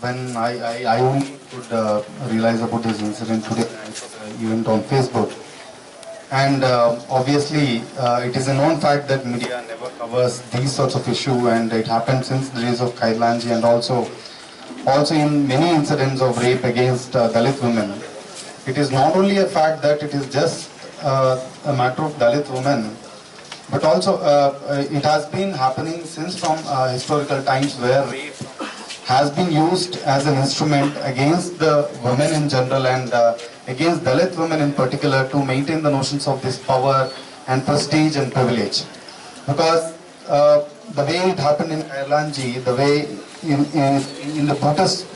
when I only could realize about this incident today, I saw the event on Facebook. And obviously, it is a known fact that media never covers these sorts of issue, and it happened since the days of Kailanji, and also in many incidents of rape against Dalit women. It is not only a fact that it is just a matter of Dalit women, but also it has been happening since from historical times, where rape has been used as an instrument against the women in general, and against Dalit women in particular, to maintain the notions of this power and prestige and privilege. Because the way it happened in Kailanji, the way in the protest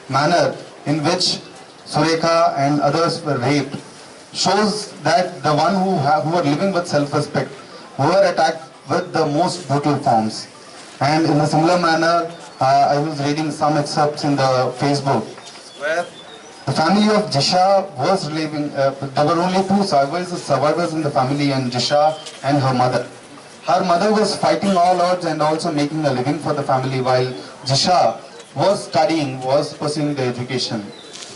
manner in which Surekha and others were raped, shows that the one who are living with self-respect, who were attacked with the most brutal forms. And in a similar manner, I was reading some excerpts in the Facebook where the family of Jisha was living, there were only two survivors in the family, and Jisha and her mother. Her mother was fighting all odds and also making a living for the family, while Jisha was studying, was pursuing the education.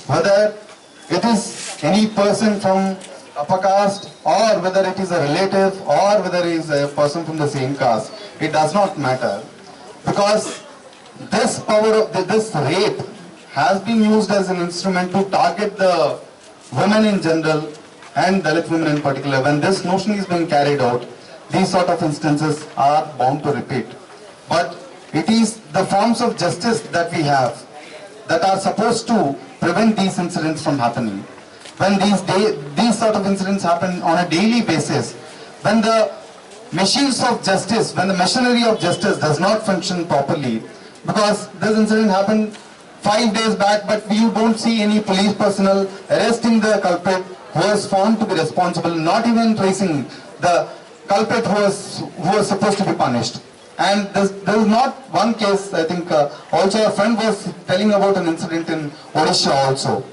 Whether it is any person from upper caste, or whether it is a relative, or whether it is a person from the same caste, it does not matter. Because this this rape has been used as an instrument to target the women in general and Dalit women in particular. When this notion is being carried out, these sort of instances are bound to repeat. But it is the forms of justice that we have that are supposed to prevent these incidents from happening. When these sort of incidents happen on a daily basis, when the machines of justice, when the machinery of justice does not function properly, because this incident happened 5 days back, but you don't see any police personnel arresting the culprit who was found to be responsible, not even tracing the culprit who was supposed to be punished. And there is not one case, I think also a friend was telling about an incident in Odisha also.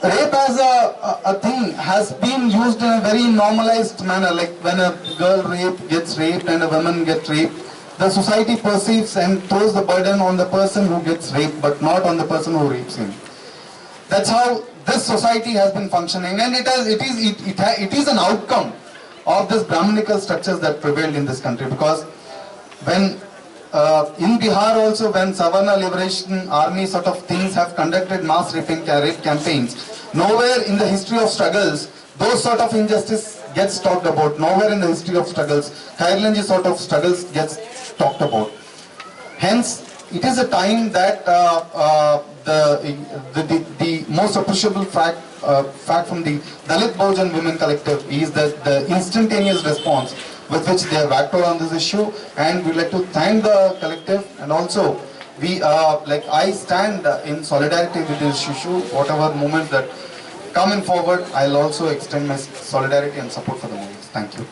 Rape as a thing has been used in a very normalized manner, like when a girl gets raped and a woman gets raped, the society perceives and throws the burden on the person who gets raped, but not on the person who rapes him. That's how this society has been functioning, and it is an outcome of this Brahminical structures that prevailed in this country. Because when in Bihar also, when Savarna Liberation Army sort of things have conducted mass rape campaigns, nowhere in the history of struggles those sort of injustice gets talked about. Nowhere in the history of struggles Kailanji sort of struggles gets talked about. Hence, it is a time that the most appreciable fact from the Dalit Bahujan Women Collective is that the instantaneous response with which they have acted on this issue, and we'd like to thank the collective. And also, I stand in solidarity with this issue. Whatever movements that come in forward, I'll also extend my solidarity and support for the movements. Thank you.